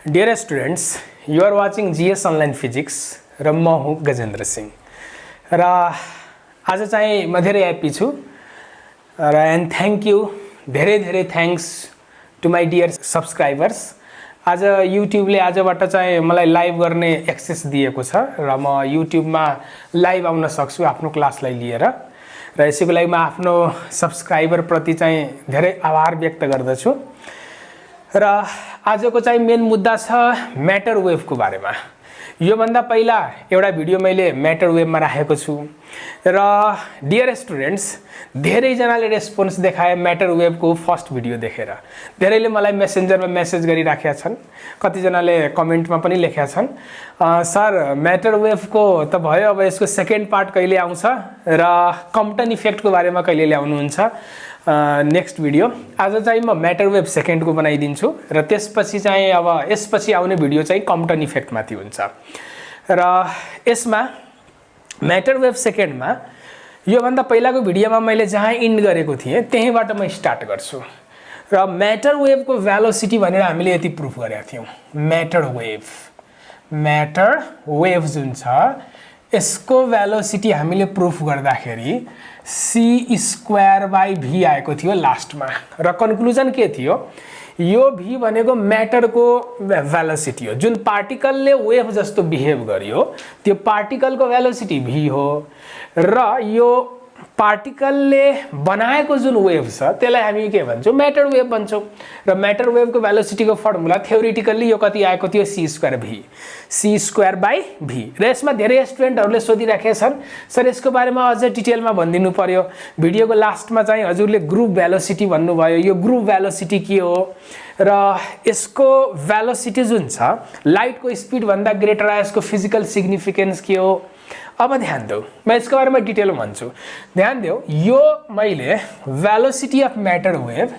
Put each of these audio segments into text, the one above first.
Dear students, you are watching GS Online Physics र म हुँ गजेन्द्र सिंह र आज चाहिँ म धेरै ह्याप्पी छु र एन्ड थ्याङ्क यू धेरै धेरै thanks to my dear subscribers. आज युट्युबले आजबाट चाहिँ मलाई लाइभ गर्ने एक्सेस दिएको छ र म युट्युबमा लाइभ आउन सक्छु आफ्नो क्लासलाई लिएर र यसैको लागि म आफ्नो सब्सक्राइबर प्रति चाहिँ धेरै आभार व्यक्त गर्दछु। र आजको चाहिँ मेन मुद्दा छ म्याटर वेभको बारेमा। यो भन्दा पहिला एउटा भिडियो मैले म्याटर वेभमा राखेको छु र डियर स्टुडेन्ट्स धेरै जनाले रेस्पोन्स देखाए म्याटर वेभको फर्स्ट भिडियो देखेर। धेरैले मलाई मेसेन्जरमा मेसेज गरिराखेका छन्, कति जनाले कमेन्टमा पनि लेखेका छन्, सर म्याटर वेभको त भयो, अब यसको सेकेन्ड पार्ट कहिले आउँछ र कम्पटन इफेक्टको बारेमा कहिले ल्याउनुहुन्छ नेक्स्ट भिडियो। आज चाहिँ म म्याटर वेभ सेकेन्डको बनाइदिन्छु र त्यसपछि चाहिँ अब यसपछि आउने भिडियो चाहिँ कम्पटन इफेक्टमाथि हुन्छ। र यसमा म्याटर वेभ सेकेन्डमा योभन्दा पहिलाको भिडियोमा मैले जहाँ इन्ड गरेको थिएँ त्यहीँबाट म स्टार्ट गर्छु। र म्याटर वेभको भेलोसिटी भनेर हामीले यति प्रुफ गरेका थियौँ। म्याटर वेभ जुन छ यसको भेलोसिटी हामीले प्रुफ गर्दाखेरि c²/v आएको थियो लास्टमा र कन्क्लुजन के थियो, यो v भनेको म्याटरको भेलोसिटी हो। जुन पार्टिकलले वेभ जस्तो बिहेभ गर्यो त्यो पार्टिकलको भेलोसिटी v हो र यो पार्टिकलले बनाएको जुन वेभ छ त्यसलाई हामी के भन्छौँ, म्याटर वेभ भन्छौँ। र म्याटर वेभको भेलोसिटीको फर्मुला थ्योरिटिकल्ली यो कति आएको थियो, c²/v। र यसमा धेरै स्टुडेन्टहरूले सोधिराखेका छन्, सर यसको बारेमा अझ डिटेलमा भनिदिनु पर्यो। भिडियोको लास्टमा चाहिँ हजुरले ग्रुप भेलोसिटी भन्नुभयो, यो ग्रुप भेलोसिटी के हो र यसको भेलोसिटी जुन छ लाइटको स्पिडभन्दा ग्रेटर यसको फिजिकल सिग्निफिकेन्स के हो। अब ध्यान देऊ, म यसको बारेमा डिटेलमा भन्छु। ध्यान देऊ, यो मैले भेलोसिटी अफ म्याटर वेभ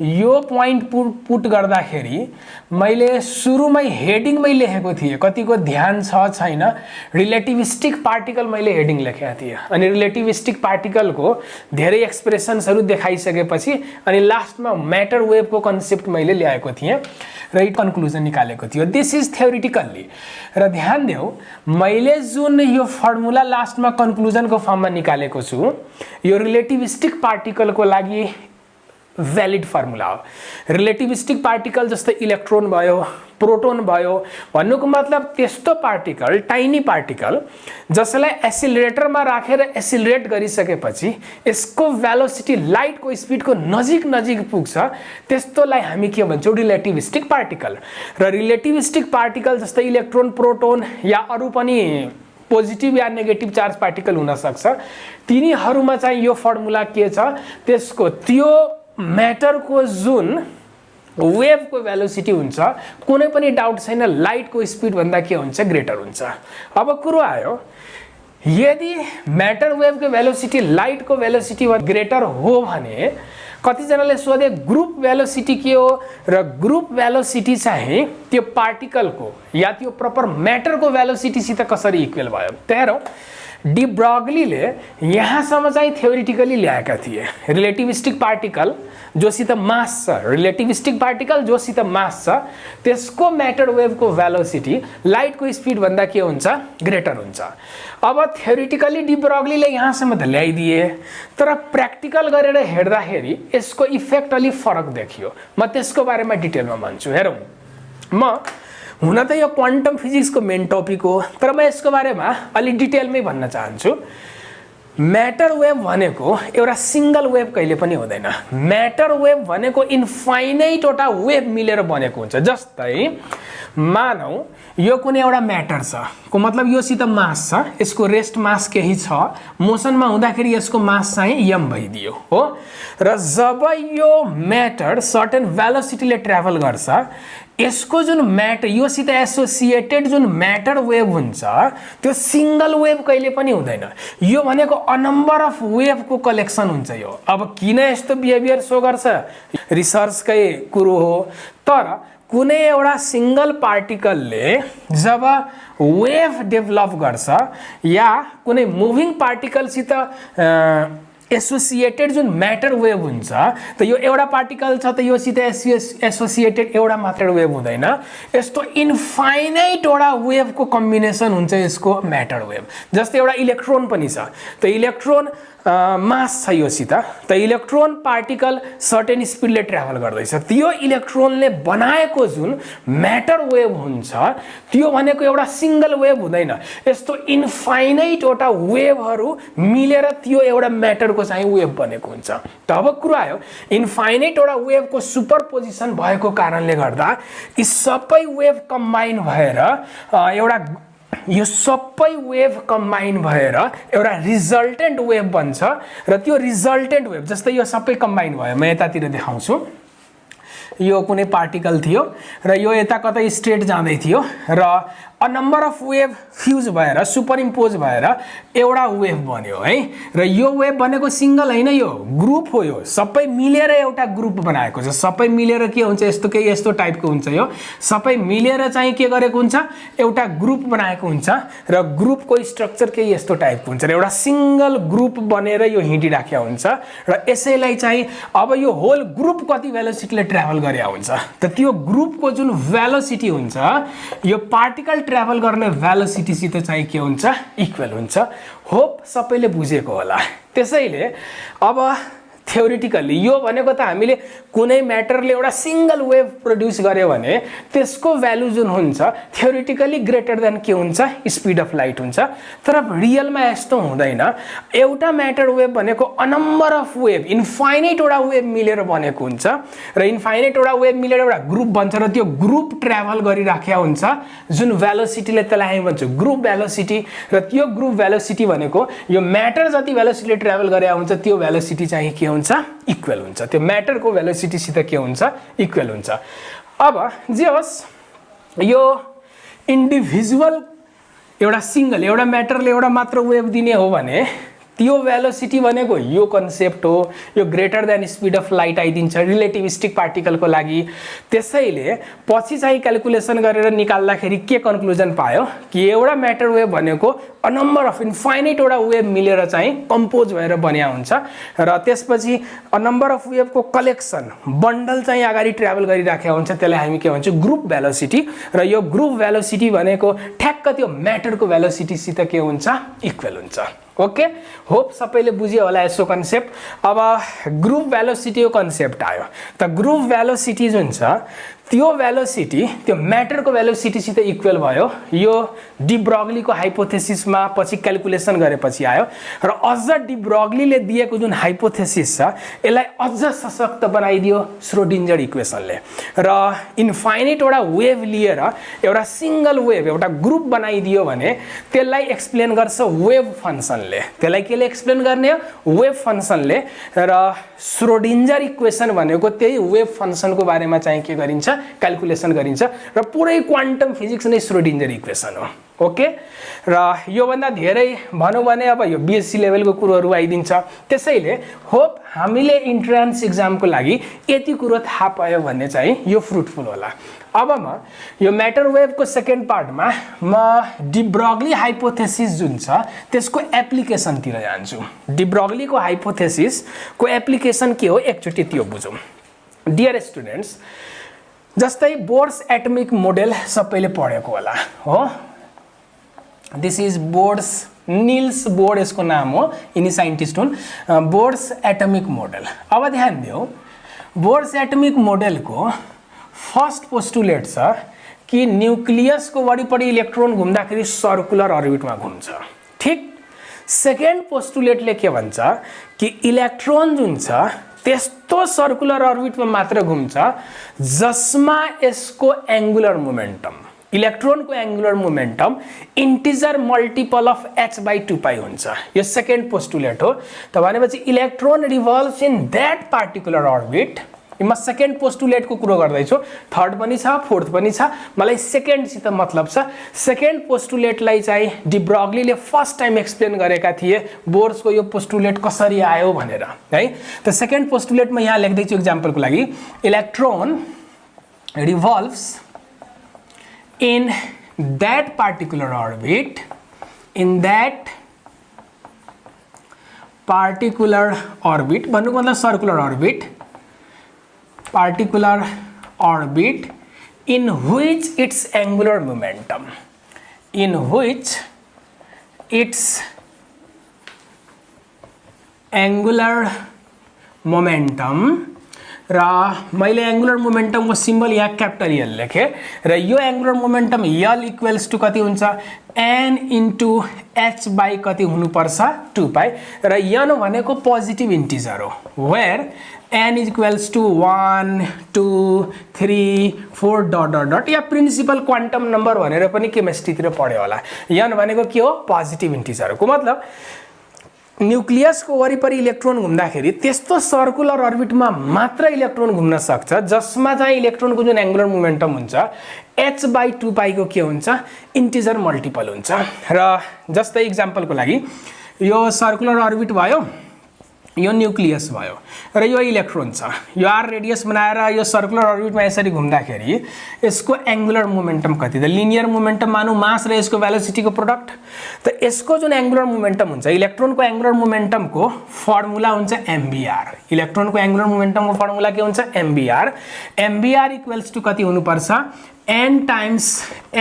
यो पोइन्ट पुट गर्दाखेरि मैले सुरुमै हेडिङमै लेखेको थिएँ, कतिको ध्यान छ छैन, रिलेटिभिस्टिक पार्टिकल मैले हेडिङ लेखेको थिएँ। अनि रिलेटिभिस्टिक पार्टिकलको धेरै एक्सप्रेसन्सहरू देखाइसकेपछि अनि लास्टमा म्याटर वेभको कन्सेप्ट मैले ल्याएको थिएँ र कन्क्लुजन निकालेको थियो। This is theoretically. र ध्यान देऊ, मैले जुन यो फर्मुला लास्टमा कन्क्लुजनको फर्ममा निकालेको छु यो रिलेटिभिस्टिक पार्टिकलको लागि भ्यालिड फर्मुला हो। रिलेटिभिस्टिक पार्टिकल जस्तै इलेक्ट्रोन भयो, प्रोटोन भयो, भन्नुको मतलब त्यस्तो पार्टिकल, टाइनी पार्टिकल जसलाई एसिलरेटरमा राखेर एसिलरेट गरिसकेपछि यसको भेलोसिटी लाइटको स्पिडको नजिक नजिक पुग्छ, त्यस्तोलाई हामी के भन्छौँ, रिलेटिभिस्टिक पार्टिकल। र रिलेटिभिस्टिक पार्टिकल जस्तै इलेक्ट्रोन, प्रोटोन या अरू पनि पोजिटिभ या नेगेटिभ चार्ज पार्टिकल हुनसक्छ, तिनीहरूमा चाहिँ यो फर्मुला के छ, त्यसको त्यो म्याटरको जुन वेभको भेलोसिटी हुन्छ कुनै पनि डाउट छैन लाइटको स्पिडभन्दा के हुन्छ, ग्रेटर हुन्छ। अब कुरो आयो, यदि म्याटर वेभको भेलोसिटी लाइटको भेलोसिटी ग्रेटर हो भने कतिजनाले सोधे ग्रुप भेलोसिटी के हो र ग्रुप भेलोसिटी चाहिँ त्यो पार्टिकलको या त्यो प्रपर म्याटरको भेलोसिटीसित कसरी इक्वल भयो। त्यहाँ डी ब्रॉग्लीले यहाँसम्म चाहिँ थ्योरिटिकली ल्याएका थिए। रिलेटिभिस्टिक पार्टिकल जोसित मास छ, रिलेटिभिस्टिक पार्टिकल जोसित मास छ, त्यसको म्याटर वेभको भेलोसिटी लाइटको स्पिडभन्दा के हुन्छ, ग्रेटर हुन्छ। अब थ्योरिटिकली डी ब्रॉग्लीले यहाँसम्म त ल्याइदिए, तर प्र्याक्टिकल गरेर हेर्दाखेरि यसको इफेक्ट अलि फरक देखियो। म त्यसको बारेमा डिटेलमा भन्छु। हेरौँ, म हुन त यो क्वान्टम फिजिक्सको मेन टपिक हो, तर म यसको बारेमा अलि डिटेलमै भन्न चाहन्छु। म्याटर वेभ भनेको एउटा सिङ्गल वेभ कहिले पनि हुँदैन। म्याटर वेभ भनेको इन्फाइनाइटवटा वेभ मिलेर बनेको हुन्छ। जस्तै मानौ यो कुनै एउटा म्याटर छ, को मतलब योसित मास छ, यसको रेस्ट मास केही छ, मोसनमा हुँदाखेरि यसको मास चाहिँ m भइदियो हो। र जब यो म्याटर सर्टेन भेलोसिटीले ट्राभल गर्छ, यसको जुन म्याटर योसित एसोसिएटेड जुन म्याटर वेभ हुन्छ त्यो सिङ्गल वेभ कहिले पनि हुँदैन। यो भनेको अ नम्बर अफ वेभको कलेक्सन हुन्छ। यो अब किन यस्तो बिहेभियर सो गर्छ रिसर्चकै कुरो हो, तर कुनै एउटा सिंगल पार्टिकलले जब वेभ डेभलप गर्छ या कुनै मुभिङ पार्टिकलसित एसोसिएटेड जुन म्याटर वेभ हुन्छ त यो एउटा पार्टिकल छ त यो सित एसोसिएटेड एउटा मात्र वेभ हुँदैन, यस्तो इन्फाइनाइट वटा वेभको कम्बिनेसन हुन्छ यसको म्याटर वेभ। जस्तै एउटा इलेक्ट्रोन पनि छ, त इलेक्ट्रोन मास छ योसित, त इलेक्ट्रोन पार्टिकल सर्टेन स्पिडले ट्राभल गर्दैछ, त्यो इलेक्ट्रोनले बनाएको जुन म्याटर वेभ हुन्छ त्यो भनेको एउटा सिंगल वेभ हुँदैन, यस्तो इन्फाइनाइट वटा वेभहरू मिलेर त्यो एउटा म्याटरको चाहिँ वेभ बनेको हुन्छ। त अब कुरा आयो इन्फाइनाइट वटा वेभको सुपरपोजिसन भएको कारणले गर्दा यी सबै वेभ कम्बाइन भएर यो सबै वेभ कम्बाइन भएर एउटा रिजल्टेन्ट वेभ बन्छ र त्यो रिजल्टेन्ट वेभ जस्तै यो सबै कम्बाइन भयो, म यतातिर देखाउँछु, यो कुनै पार्टिकल थियो र यो यता कतै स्ट्रेट जाँदै थियो र a number of wave fuse भएर सुपर इम्पोज भएर एउटा वेभ बन्यो है। र यो वेभ भनेको सिंगल होइन, यो ग्रुप हो, यो सबै मिलेर एउटा ग्रुप बनाएको छ। सबै मिलेर के हुन्छ, यस्तो केही यस्तो टाइपको हुन्छ, यो सबै मिलेर चाहिँ के गरेको हुन्छ, एउटा ग्रुप बनाएको हुन्छ र ग्रुपको स्ट्रक्चर केही यस्तो टाइपको हुन्छ र एउटा सिंगल ग्रुप बनेर यो हिँडिराखेको हुन्छ र यसैलाई चाहिँ अब यो होल ग्रुप कति भेलोसिटीले ट्राभल गरे हुन्छ त त्यो ग्रुपको जुन भेलोसिटी हुन्छ यो पार्टिकल ट्राभल गर्ने भेलोसिटीसित चाहिँ के हुन्छ, इक्वल हुन्छ। होप सबैले बुझेको होला। त्यसैले अब थ्योरिटिकली यो भनेको त हामीले कुनै म्याटरले एउटा सिंगल वेभ प्रोड्युस गर्यो भने त्यसको भ्यालु जुन हुन्छ थ्योरिटिकली ग्रेटर देन के हुन्छ, स्पिड अफ लाइट हुन्छ। तर रियलमा यस्तो हुँदैन, एउटा म्याटर वेभ भनेको a number of wave infinite वटा वेभ मिलेर बनेको हुन्छ र इन्फाइनाइट वटा वेभ मिलेर एउटा ग्रुप बन्छ र त्यो ग्रुप ट्राभल गरिराखेको हुन्छ जुन भेलोसिटीले त्यसलाई हामी भन्छौँ ग्रुप भेलोसिटी। र त्यो ग्रुप भेलोसिटी भनेको यो म्याटर जति भेलोसिटीले ट्राभल गरेको हुन्छ त्यो भेलोसिटी चाहिँ के हुन्छ, इक्वल हुन्छ, त्यो म्याटरको भेलोसिटीसित के हुन्छ, इक्वल हुन्छ। अब जे होस् यो इन्डिभिजुअल एउटा सिंगल एउटा म्याटरले एउटा मात्र वेभ दिने हो भने त्यो भेलोसिटी भनेको यो कन्सेप्ट हो, यो greater than speed of light आइदिन्छ रिलेटिभिस्टिक पार्टिकलको लागि। त्यसैले पछि चाहिँ क्याल्कुलेसन गरेर निकाल्दाखेरि के कन्क्लुजन पायो कि एउटा म्याटर वेभ भनेको अ नम्बर अफ इन्फाइनाइट वटा वेभ मिलेर चाहिँ कम्पोज भएर बन्या हुन्छ र त्यसपछि अ नम्बर अफ वेभको कलेक्सन बन्डल चाहिँ अगाडि ट्राभल गरिराखेको हुन्छ, त्यसलाई हामी के भन्छौँ, ग्रुप भेलोसिटी। र यो ग्रुप भेलोसिटी भनेको ठ्याक्क त्यो म्याटरको भेलोसिटीसित के हुन्छ, इक्वल हुन्छ। ओके, होप सबैले बुझ्यो होला यसको कन्सेप्ट। अब ग्रुप भेलोसिटीको कन्सेप्ट आयो, त ग्रुप भेलोसिटी जुन छ त्यो भेलोसिटी त्यो म्याटरको भेलोसिटीसित इक्वल भयो। यो डी ब्रॉग्लीको हाइपोथेसिसमा पछि क्याल्कुलेसन गरेपछि आयो र अझ डी ब्रॉग्लीले दिएको जुन हाइपोथेसिस छ यसलाई अझ सशक्त बनाइदियो श्रोडिन्जर इक्वेसनले र इन्फाइनाइट वटा वेभ लिएर एउटा सिंगल वेभ एउटा ग्रुप बनाइदियो भने त्यसलाई एक्सप्लेन गर्छ वेभ फंक्सनले। त्यसलाई केले एक्सप्लेन गर्ने हो, वेभ फंक्सनले। र श्रोडिन्जर इक्वेसन भनेको त्यही वेभ फंक्सनको बारेमा चाहिँ के गरिन्छ, क्याल्कुलेसन गरिन्छ र पुरै क्वान्टम फिजिक्स नै श्रोडिन्जर इक्वेसन हो। ओके, र यो भन्दा धेरै भनौँ भने अब यो बीएससी लेभलको कुरोहरू आइदिन्छ। त्यसैले होप हामीले इन्ट्रान्स एक्जामको लागि यति कुरो थाहा पायो भने चाहिँ यो फ्रुटफुल होला। अब म यो म्याटर वेभको सेकेन्ड पार्टमा म डी ब्रॉग्ली हाइपोथेसिस जुन छ त्यसको एप्लिकेसनतिर जान्छु। डी ब्रॉग्लीको हाइपोथेसिसको एप्लिकेसन के हो एकचोटि त्यो बुझौँ। डियर स्टुडेन्ट्स, जस्तै बोर्स एटमिक मोडेल सबैले पढेको होला हो, this is Bohr's, Niels Bohr यसको नाम हो, यिनी साइन्टिस्ट हुन्। बोर्स एटमिक मोडेल, अब ध्यान दियो, बोर्स एटमिक मोडेलको फर्स्ट पोस्टुलेट छ कि न्यूक्लियसको वरिपरि इलेक्ट्रोन घुम्दाखेरि सर्कुलर अर्बिटमा घुम्छ। ठीक, सेकेन्ड पोस्टुलेटले के भन्छ कि इलेक्ट्रोन जुन छ त्यस्तो सर्कुलर अर्बिटमा मात्र घुम्छ जसमा यसको एंगुलर मोमेन्टम, इलेक्ट्रोनको angular momentum integer multiple of h/2π हुन्छ। यो सेकेन्ड पोस्टुलेट हो। त भनेपछि electron revolves in that particular orbit. म सेकेन्ड पोस्टुलेटको कुरो गर्दैछु, थर्ड पनि छ, फोर्थ पनि छ, मलाई सेकेन्डसित मतलब छ। सेकेन्ड पोस्टुलेटलाई चाहिँ डी ब्रॉग्लीले फर्स्ट टाइम एक्सप्लेन गरेका थिए बोर्सको यो पोस्टुलेट कसरी आयो भनेर है। त सेकेन्ड पोस्टुलेट म यहाँ लेख्दैछु एक्जाम्पलको लागि, electron revolves in that particular orbit, in that particular orbit भन्नुको मतलब circular orbit, particular orbit in which its angular momentum, in which its angular momentum, र मैले एंगुलर मोमेंटम को सिम्बल यहाँ क्यापिटल एल लेखेँ र यो angular momentum L equals to कति हुन्छ n इन्टु h बाई कति हुनुपर्छ 2 पाई र n भनेको पोजिटिभ इन्टिजर हो where n equals to 1 2 3 4 dot dot dot या प्रिन्सिपल क्वान्टम नम्बर भनेर पनि केमिस्ट्रीतिर पढ्यो होला n भनेको के हो पोजिटिभ इन्टिजर हो को मतलब न्यूक्लियस को वरिपरि इलेक्ट्रोन घुम्दाखेरि त्यस्तो सर्कुलर अर्बिटमा मात्र इलेक्ट्रोन घुम्न सक्छ जसमा चाहिँ इलेक्ट्रोनको जुन एंगुलर मोमेन्टम हुन्छ h बाई 2 पाई को के हुन्छ इन्टिजर मल्टिपल हुन्छ र जस्तै एक्जाम्पलको लागि यो सर्कुलर अर्बिट भयो यो न्यूक्लियस भयो र यो इलेक्ट्रोन छ यो आर रेडियस बनाएर यो सर्कुलर अर्बिटमा यसरी घुम्दाखेरि यसको एंगुलर मोमेन्टम कति त लिनियर मोमेन्टम मानौ मास र यसको भेलोसिटीको प्रोडक्ट त यसको जुन एंगुलर मोमेन्टम हुन्छ इलेक्ट्रोनको एंगुलर मोमेन्टमको फर्मुला हुन्छ mvr इलेक्ट्रोनको एंगुलर मोमेन्टमको फर्मुला के हुन्छ mvr इक्वल्स टु कति हुनुपर्छ n टाइम्स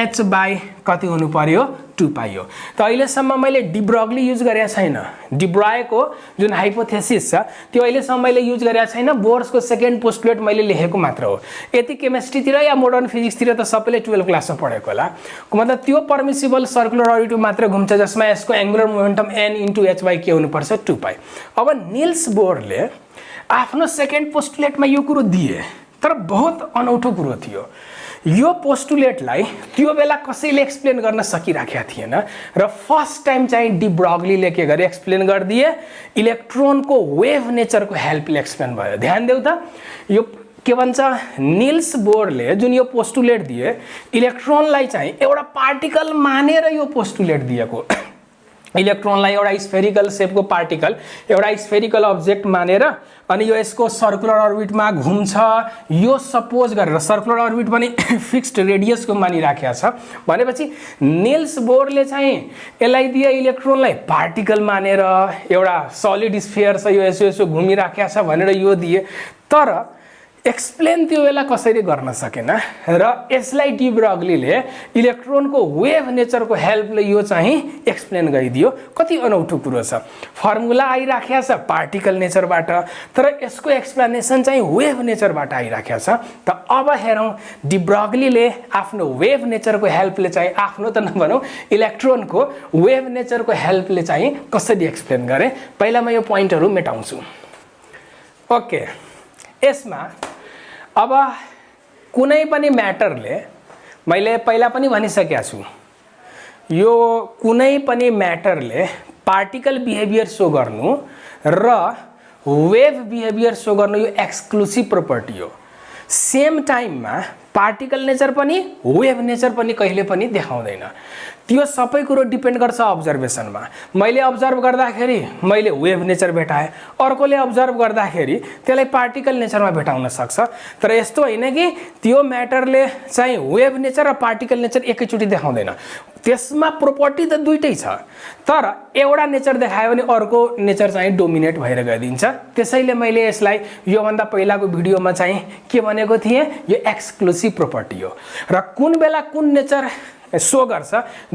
h बाई कति हुनु पर्यो 2 पाई हो त अहिलेसम्म मैले डिब्रॉगली युज गरेको छैन डिब्रायको जुन हाइपोथेसिस छ त्यो अहिलेसम्म मैले युज गरेको छैन बोर्सको सेकेन्ड पोस्टुलेट मैले लेखेको मात्र हो यति केमिस्ट्रीतिर या मोडर्न फिजिक्सतिर त सबैले 12 क्लासमा पढेको होला मतलब त्यो परमिसिबल सर्कुलर अर्बिट मात्र घुम्छ जसमा यसको angular momentum n into h by के हुनुपर्छ 2 पाई अब निल्स बोरले आफ्नो सेकेन्ड पोस्टुलेटमा यो कुरो दिए तर बहुत अनौठो कुरो थियो यो पोस्टुलेटलाई त्यो बेला कसैले एक्सप्लेन गर्न सकिराखेका थिएन र फर्स्ट टाइम चाहिँ डी ब्रॉगलीले के गरे एक्सप्लेन गर्दिए इलेक्ट्रोनको वेभ नेचरको हेल्पले एक्सप्लेन भयो ध्यान देऊ त यो के भन्छ निल्स बोरले जुन यो पोस्टुलेट दिए इलेक्ट्रोनलाई चाहिँ एउटा पार्टिकल मानेर यो पोस्टुलेट दिएको इलेक्ट्रोनलाई एउटा स्फेरिकल शेपको पार्टिकल एउटा स्फेरिकल अब्जेक्ट मानेर अनि यो यसको सर्कुलर अर्बिटमा घुम्छ यो सपोज गरेर सर्कुलर अर्बिट पनि फिक्स्ड रेडियसको मानिराखेको छ भनेपछि निल्स बोरले चाहिँ यसलाई दिए इलेक्ट्रोनलाई पार्टिकल मानेर एउटा सलिड स्फियर छ यो यसो यसो घुमिराखेको छ भनेर यो दिए तर एक्सप्लेन त्यो बेला कसरी गर्न सकेन र यसलाई डी ब्रॉगलीले इलेक्ट्रोनको वेभ नेचरको हेल्पले यो चाहिँ एक्सप्लेन गरिदियो कति अनौठो कुरो छ फर्मुला आइराखेको छ पार्टिकल नेचरबाट तर यसको एक्सप्लेनेसन चाहिँ वेभ नेचरबाट आइराखेको छ त अब हेरौं डी ब्रॉगलीले आफ्नो वेभ नेचरको हेल्पले चाहिँ आफ्नो त नभनौं इलेक्ट्रोनको वेभ नेचरको हेल्पले चाहिँ कसरी एक्सप्लेन गरे पहिला म यो पोइन्टहरु मेटाउँछु ओके यसमा अब कुनै पनि म्याटरले मैले पहिला पनि भनिसकेको छु यो कुनै पनि म्याटरले पार्टिकल बिहेभियर शो गर्नु र वेभ बिहेभियर शो गर्नु यो एक्सक्लुसिभ प्रोपर्टी हो सेम टाइममा पार्टिकल नेचर पनि वेभ नेचर पनि कहिले पनि देखाउँदैन त्यो सबै कुरो डिपेन्ड गर्छ अब्जर्भेसनमा मैले अब्जर्भ गर्दाखेरि मैले वेभ नेचर भेटाए अर्कोले अब्जर्भ गर्दाखेरि त्यसलाई पार्टिकल नेचरमा भेटाउन सक्छ तर यस्तो हैन कि त्यो म्याटरले चाहिँ वेभ नेचर र पार्टिकल नेचर एकैचोटी देखाउँदैन त्यसमा प्रोपर्टी त दुईटै छ तर एउटा नेचर देखायो भने अर्को नेचर चाहिँ डोमिनेट भएर गइदिन्छ त्यसैले मैले यसलाई यो भन्दा पहिलाको भिडियोमा चाहिँ के भनेको थिए यो एक्सक्लुसिभ प्रोपर्टी हो र कुन बेला कुन नेचर शो गर्छ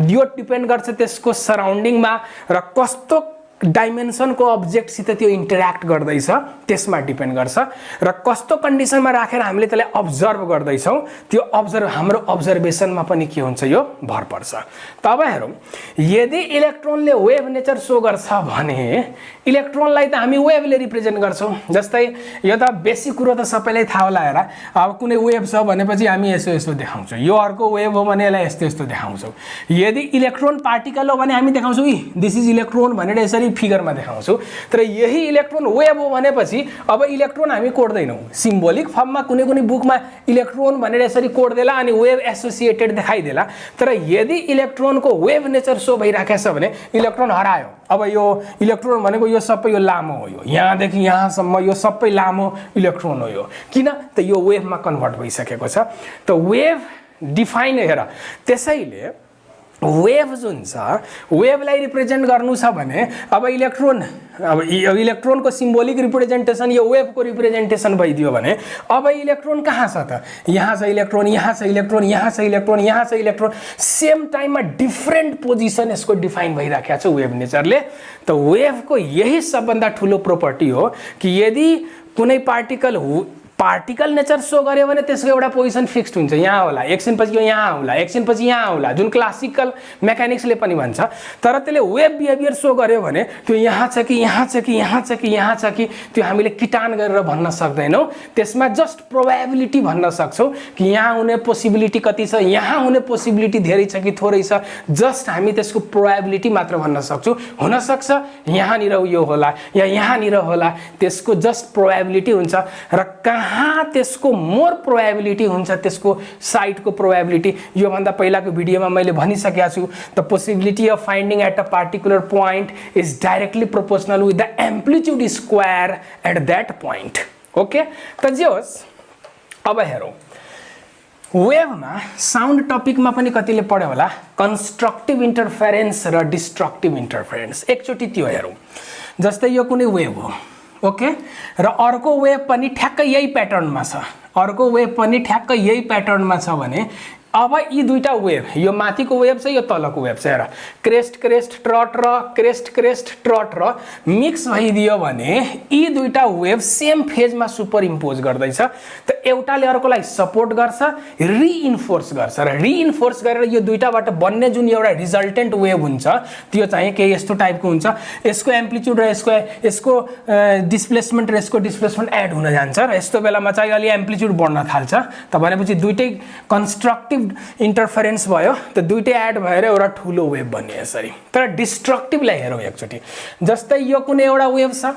यो डिपेन्ड गर्छ त्यसको सराउन्डिङमा र कस्तो डाइमेन्सनको अब्जेक्ट सित त्यो इन्टर्याक्ट गर्दैछ त्यसमा डिपेन्ड गर्छ र कस्तो कन्डिसनमा राखेर हामीले त्यसलाई अब्जर्भ गर्दैछौं त्यो हाम्रो अब्जर्भेसनमा पनि के हुन्छ यो भर पर्छ तब हेरौं यदि इलेक्ट्रोनले वेभ नेचर शो गर्छ भने इलेक्ट्रोनलाई त हामी वेभले रिप्रेजेन्ट गर्छौं जस्तै यो त बेसिक कुरो त सबैलाई थाहा होला हेर अब कुनै वेभ छ भनेपछि हामी यसो यसो देखाउँछौं यो अर्को वेभ हो भने यसलाई यस्तो यस्तो देखाउँछौं यदि इलेक्ट्रोन पार्टिकल हो भने हामी देखाउँछौं दिस इज इलेक्ट्रोन भनेर यसरी फिगरमा देखाउँछौं तर यही इलेक्ट्रोन वेभ हो भनेपछि अब इलेक्ट्रोन हामी कोड्दैनौं सिम्बोलिक फर्ममा कुनै कुनै बुकमा इलेक्ट्रोन भनेर यसरी कोड देला अनि वेभ एसोसिएटेड देखाइदेला तर यदि इलेक्ट्रोनको वेभ नेचर शो भइराखेको छ भने इलेक्ट्रोन हरायो अब यो इलेक्ट्रोन भनेको यो सबै यो लामो हो यो यहाँदेखि यहाँसम्म यो सबै लामो इलेक्ट्रोन हो यो किन त यो वेभमा कन्भर्ट भइसकेको छ त वेभ डिफाइन हेर त्यसैले वेभ जुन छ वेभलाई रिप्रेजेन्ट गर्नु छ भने अब इलेक्ट्रोनको सिम्बोलिक रिप्रेजेन्टेसन यो वेभको रिप्रेजेन्टेसन भइदियो भने अब इलेक्ट्रोन कहाँ छ त यहाँ छ इलेक्ट्रोन यहाँ छ इलेक्ट्रोन यहाँ छ इलेक्ट्रोन यहाँ छ इलेक्ट्रोन सेम टाइममा डिफ्रेन्ट पोजिसन यसको डिफाइन भइराखेको छ वेभ नेचरले। त वेभको यही सबभन्दा ठुलो प्रोपर्टी हो कि यदि कुनै पार्टिकल नेचर सो गर्यो भने त्यसको एउटा पोजिसन फिक्स्ड हुन्छ, यहाँ होला, एकछिनपछि यो यहाँ होला, एकछिनपछि यहाँ होला, जुन क्लासिकल मेकानिक्सले पनि भन्छ। तर त्यसले वेभ बिहेभियर सो गर्यो भने त्यो यहाँ छ कि यहाँ छ कि यहाँ छ कि यहाँ छ कि त्यो हामीले किटान गरेर भन्न सक्दैनौँ। त्यसमा जस्ट प्रोबेबिलिटी भन्न सक्छौँ कि यहाँ हुने पोसिबिलिटी कति छ, यहाँ हुने पोसिबिलिटी धेरै छ कि थोरै छ, जस्ट हामी त्यसको प्रोबेबिलिटी मात्र भन्न सक्छौँ। हुनसक्छ यहाँनिर यो होला या यहाँनिर होला, त्यसको जस्ट प्रोबेबिलिटी हुन्छ। र कहाँ त्यसको मोर प्रोबेबिलिटी हुन्छ, त्यसको साइटको प्रोबेबिलिटी, योभन्दा पहिलाको भिडियोमा मैले भनिसकेको छु। The possibility of finding at a particular point is directly proportional with the amplitude square at that point. Okay, त जे होस् अब हेरौँ वेभमा साउन्ड टपिकमा पनि कतिले पढ्यो होला कन्स्ट्रक्टिभ इन्टरफेरेन्स र डिस्ट्रक्टिभ इन्टरफेरेन्स। एकचोटि त्यो हेरौँ। जस्तै यो कुनै वेभ हो, ओके, र अर्को वेभ पनि ठ्याक्कै यही प्याटर्नमा छ, अर्को वेभ पनि ठ्याक्कै यही प्याटर्नमा छ भने अब यी दुईटा वेभ, यो माथिको वेभ छ यो तलको वेभ छ, हेर क्रेस्ट क्रेस्ट ट्रट र क्रेस्ट क्रेस्ट ट्रट र मिक्स भइदियो भने यी दुईटा वेभ सेम फेजमा सुपर इम्पोज गर्दैछ। त एउटाले अर्कोलाई सपोर्ट गर्छ, रिइन्फोर्स गर्छ, र रिइन्फोर्स गरेर यो दुईटाबाट बन्ने जुन एउटा रिजल्टेन्ट वेभ हुन्छ त्यो चाहिँ के यस्तो टाइपको हुन्छ। यसको एम्प्लिट्युड र यसको डिस्प्लेसमेन्ट र यसको डिस्प्लेसमेन्ट एड हुन जान्छ र यस्तो बेलामा चाहिँ अलि एम्प्लिट्युड बढ्न थाल्छ। त भनेपछि दुईटै कन्स्ट्रक्टिभ इन्टरफेरेन्स भयो, त दुईटै एड भएर एउटा ठुलो वेभ बन्यो यसरी। तर डिस्ट्रक्टिभलाई हेरौँ एकचोटि। जस्तै यो कुनै एउटा वेभ छ,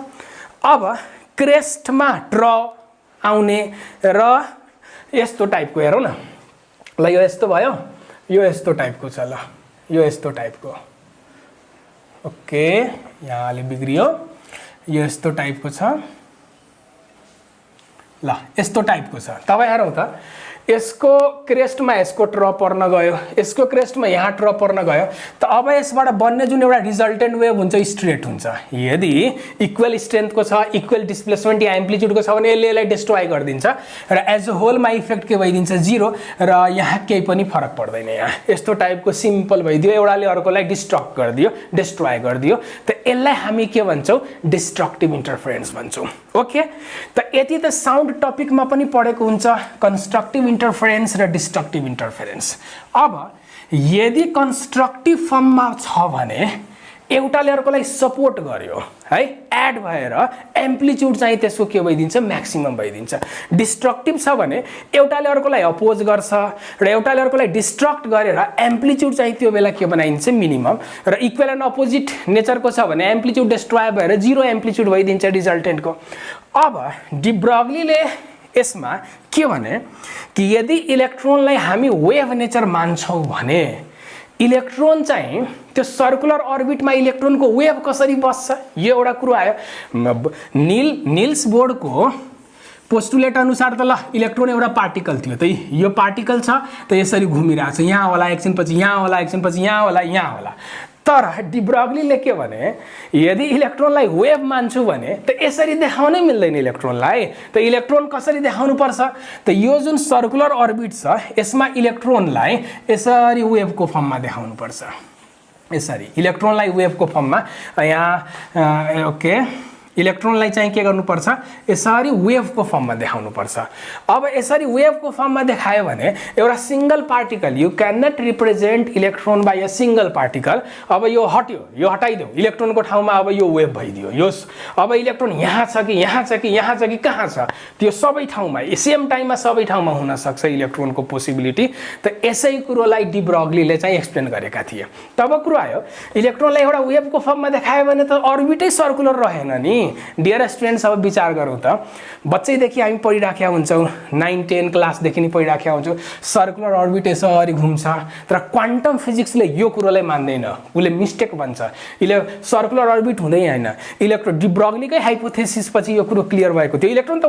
अब क्रेस्टमा ट्र आउने र यस्तो टाइपको हेरौँ न, ल यो यस्तो भयो, यो यस्तो टाइपको छ, ल यो यस्तो टाइपको, ओके, यहाँ अलि बिग्रियो, यो यस्तो टाइपको छ, ल यस्तो टाइपको छ। तब हेरौँ त यसको क्रेस्टमा यसको ट्र पर्न गयो, यसको क्रेस्टमा यहाँ ट्र पर्न गयो, त अब यसबाट बन्ने जुन एउटा रिजल्टेन्ट वेभ हुन्छ स्ट्रेट हुन्छ। यदि इक्वल स्ट्रेन्थको छ, इक्वल डिस्प्लेसमेन्ट या एम्प्लिट्युडको छ भने यसले डिस्ट्रोय गरिदिन्छ र एज अ होलमा इफेक्ट के भइदिन्छ 0 र यहाँ केही पनि फरक पर्दैन। यहाँ यस्तो टाइपको सिम्पल भइदियो, एउटाले अर्कोलाई डिस्ट्रक्ट गरिदियो, डिस्ट्रोय गरिदियो, त यसलाई हामी के भन्छौँ डिस्ट्रक्टिभ इन्टरफेरेन्स भन्छौँ। ओके, त यति त साउन्ड टपिकमा पनि पढेको हुन्छ कन्स्ट्रक्टिभ इन्टरफेरेन्स र डिस्ट्रक्टिभ इन्टरफेरेन्स। अब यदि कन्स्ट्रक्टिभ फर्ममा छ भने एउटाले अर्कोलाई सपोर्ट गर्यो है, एड भएर एम्प्लिट्युड चाहिँ त्यसको के भइदिन्छ म्याक्सिमम भइदिन्छ। डिस्ट्रक्टिभ छ भने एउटाले अर्कोलाई अपोज गर्छ र एउटाले अर्कोलाई डिस्ट्रक्ट गरेर एम्प्लिट्युड चाहिँ त्यो बेला के बनाइदिन्छ मिनिमम, र इक्वल एन्ड अपोजिट नेचरको छ भने एम्प्लिट्युड डिस्ट्रोय भएर 0 एम्प्लिट्युड भइदिन्छ रिजल्टेन्टको। अब डी ब्रगलीले यसमा के भने कि यदि इलेक्ट्रोनलाई हामी वेभ नेचर मान्छौँ भने इलेक्ट्रोन चाहिँ त्यो सर्कुलर अर्बिटमा इलेक्ट्रोनको वेभ कसरी बस्छ यो एउटा कुरो आयो। निल्स बोर्डको पोस्टुलेट अनुसार त ल इलेक्ट्रोन एउटा पार्टिकल थियो, त यो पार्टिकल छ त यसरी घुमिरहेको छ, यहाँ होला एकछिनपछि यहाँ होला एकछिनपछि यहाँ होला यहाँ होला। तर डी ब्रगलीले के भने यदि इलेक्ट्रोनलाई वेभ मान्छु भने त यसरी देखाउनै मिल्दैन इलेक्ट्रोनलाई। त इलेक्ट्रोन कसरी देखाउनु पर्छ, त यो जुन सर्कुलर अर्बिट छ यसमा इलेक्ट्रोनलाई यसरी वेभको फर्ममा देखाउनु पर्छ, यसरी इलेक्ट्रोनलाई वेभको फर्ममा। यहाँ ओके, इलेक्ट्रोनलाई चाहिँ के गर्नुपर्छ यसरी वेभको फर्ममा देखाउनु पर्छ। अब यसरी वेभको फर्ममा देखायो भने एउटा single particle, you can not represent electron by a single particle. अब यो हट्यो, यो हटाइदियो, इलेक्ट्रोनको ठाउँमा अब यो वेभ भइदियो। यो अब इलेक्ट्रोन यहाँ छ कि यहाँ छ कि यहाँ छ कि कहाँ छ, त्यो सबै ठाउँमा सेम टाइममा सबै ठाउँमा हुन सक्छ इलेक्ट्रोनको पोसिबिलिटी। त यसै कुरोलाई डी ब्रगलीले चाहिँ एक्सप्लेन गरेका थिए। तब कुरो आयो इलेक्ट्रोनलाई एउटा वेभको फर्ममा देखायो भने त अर्बिटै सर्कुलर रहेन नि, नि डियर स्टुडेन्ट्स अब विचार गरौँ त बच्चैदेखि हामी पढिराखेका हुन्छौँ 9-10 क्लासदेखि नै पढिराखेका हुन्छौँ सर्कुलर अर्बिट यसरी घुम्छ तर क्वान्टम फिजिक्सले यो कुरोलाई मान्दैन उसले मिस्टेक भन्छ यसले सर्कुलर अर्बिट हुँदै हैन इलेक्ट्रोन डी ब्रगलीकै हाइपोथेसिस पछि यो कुरो क्लियर भएको थियो इलेक्ट्रोन त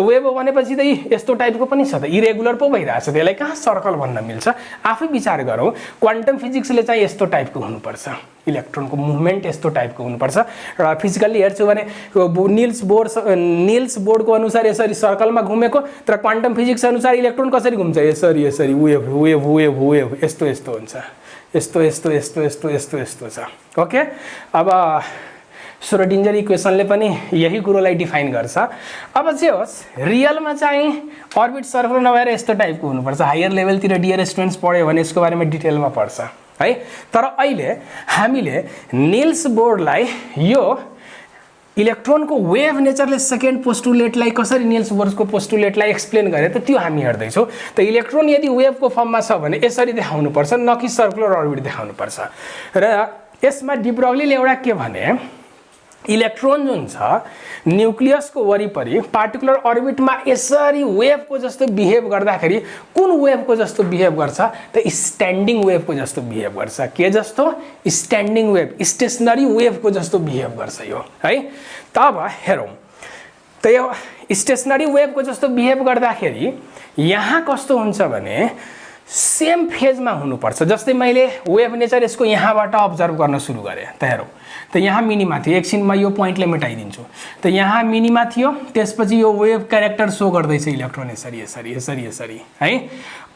वेभ हो भनेपछि त यस्तो टाइपको पनि छ त इरेगुलर पो भइरहेछ त्यसलाई कहाँ सर्कल भन्न मिल्छ आफै विचार गरौँ क्वान्टम फिजिक्सले चाहिँ यस्तो टाइपको हुनुपर्छ इलेक्ट्रोनको मुभमेन्ट यस्तो टाइपको हुनुपर्छ र फिजिकल्ली हेर्छु भने निल्स बोर्डको अनुसार यसरी सर्कलमा घुमेको तर क्वान्टम फिजिक्स अनुसार इलेक्ट्रोन कसरी घुम्छ यसरी यसरी वेभ यस्तो यस्तो हुन्छ यस्तो यस्तो यस्तो यस्तो यस्तो यस्तो छ ओके अब श्रोडिन्जर इक्वेसनले पनि यही कुरोलाई डिफाइन गर्छ अब चाहिँ होस् रियलमा चाहिँ अर्बिट सर्कल नभएर यस्तो टाइपको हुनुपर्छ हायर लेभलतिर डियर स्टुडेन्ट्स पढ्यो भने यसको बारेमा डिटेलमा पढ्छ है तर अहिले हामीले निल्स बोर्डलाई यो इलेक्ट्रोनको वेभ नेचरले सेकेन्ड पोस्टुलेटलाई कसरी निल्स बोर्डको पोस्टुलेटलाई एक्सप्लेन गरे त त्यो हामी हेर्दैछौँ त इलेक्ट्रोन यदि वेभको फर्ममा छ भने यसरी देखाउनुपर्छ न कि सर्कुलर अर्बिट देखाउनुपर्छ र यसमा डी ब्रगलीले एउटा के भने इलेक्ट्रोन जुन छ न्युक्लियसको वरिपरि पार्टिकुलर अर्बिटमा यसरी वेभको जस्तो बिहेभ गर्दाखेरि कुन वेभको जस्तो बिहेभ गर्छ त स्ट्यान्डिङ वेभको जस्तो बिहेभ गर्छ के जस्तो स्ट्यान्डिङ वेभ स्टेसनरी वेभको जस्तो बिहेभ गर्छ यो है तब हेरौँ त यो स्टेसनरी वेभको जस्तो बिहेभ गर्दाखेरि यहाँ कस्तो हुन्छ भने सेम फेजमा हुनुपर्छ जस्तै मैले वेभ नेचर यसको यहाँबाट अब्जर्भ गर्न सुरु गरेँ त हेरौँ त यहाँ मिनिमा थियो एकछिनमा यो पोइन्टले मेटाइदिन्छु त यहाँ मिनिमा थियो त्यसपछि यो वेभ क्यारेक्टर सो गर्दैछ इलेक्ट्रोन यसरी यसरी यसरी यसरी है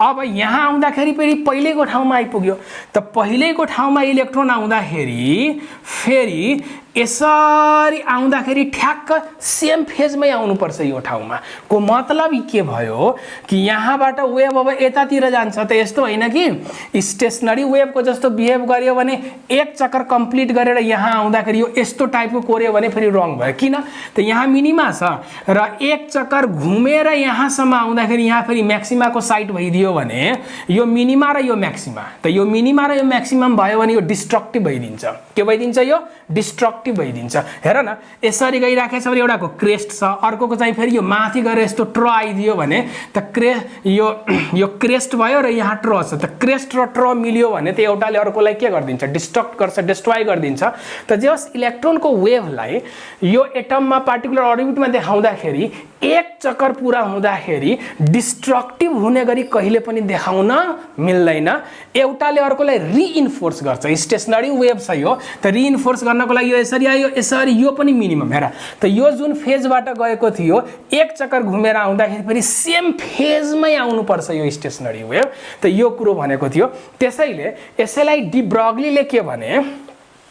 अब यहाँ आउँदाखेरि फेरि पहिलेको ठाउँमा आइपुग्यो त पहिलेको ठाउँमा इलेक्ट्रोन आउँदाखेरि फेरि यसरी आउँदाखेरि ठ्याक्क सेम फेजमै आउनुपर्छ यो ठाउँमा को मतलब के भयो कि यहाँबाट वेभ अब यतातिर जान्छ त यस्तो होइन कि स्टेसनरी वेभको जस्तो बिहेभ गर्यो भने एक चक्कर कम्प्लिट गरेर यहाँ आउँदाखेरि यो यस्तो टाइपको कोर्यो भने फेरि रङ भयो किन त यहाँ मिनिमा छ र एक चक्कर घुमेर यहाँसम्म आउँदाखेरि यहाँ फेरि म्याक्सिमाको साइड भइदियो भने यो मिनिमा र यो म्याक्सिमा त यो मिनिमा र यो म्याक्सिमम भयो भने यो डिस्ट्रक्टिभ भइदिन्छ के भइदिन्छ यो डिस्ट्रक्टिभ भइदिन्छ हेर न यसरी गइराखेको छ भने एउटाको क्रेस्ट छ अर्कोको चाहिँ फेरि यो माथि गएर यस्तो ट्र आइदियो भने त यो क्रेस्ट भयो र यहाँ ट्र छ त क्रेस्ट र ट्र मिल्यो भने त एउटाले अर्कोलाई के गरिदिन्छ डिस्ट्रक्ट गर्छ डिस्ट्रोय गरिदिन्छ त जस इलेक्ट्रोनको वेभलाई यो एटममा पार्टिकुलर अर्बिटमा देखाउँदाखेरि एक चक्कर पुरा हुँदाखेरि डिस्ट्रक्टिभ हुने गरी कहिले पनि देखाउन मिल्दैन एउटाले अर्कोलाई रिइन्फोर्स गर्छ स्टेसनरी वेभ छ यो त रिइन्फोर्स गर्नको लागि यो यसरी आयो यसरी यो पनि मिनिमम हेर त यो जुन फेजबाट गएको थियो एक चक्कर घुमेर आउँदाखेरि फेरि सेम फेजमै आउनुपर्छ यो स्टेसनरी वेभ त यो कुरो भनेको थियो त्यसैले यसैलाई डी ब्रगलीले के भने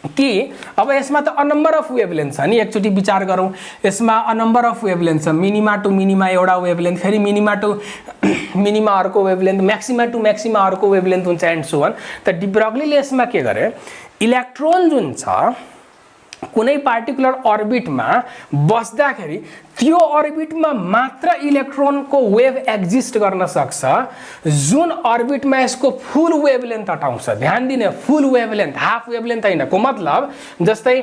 कि अब यसमा त अ नम्बर अफ वेभलेन्थ छ नि एकचोटि विचार गरौँ यसमा अ नम्बर अफ वेभलेन्थ छ मिनिमा टु मिनिमा एउटा वेभलेन्थ फेरि मिनिमा टु मिनिमा अर्को वेभलेन्थ म्याक्सिमा टु म्याक्सिमा अर्को वेभलेन्थ हुन्छ एन्ड सो अन त डी ब्रगलीले यसमा के गरे इलेक्ट्रोन जुन छ कुनै पार्टिकुलर अर्बिटमा बस्दाखेरि त्यो अर्बिटमा मात्र इलेक्ट्रोनको वेभ एक्जिस्ट गर्न सक्छ जुन अर्बिटमा यसको फुल वेभलेन्थ अटाउँछ ध्यान दिने फुल वेभलेन्थ हाफ वेभलेन्थ हैन को मतलब जस्तै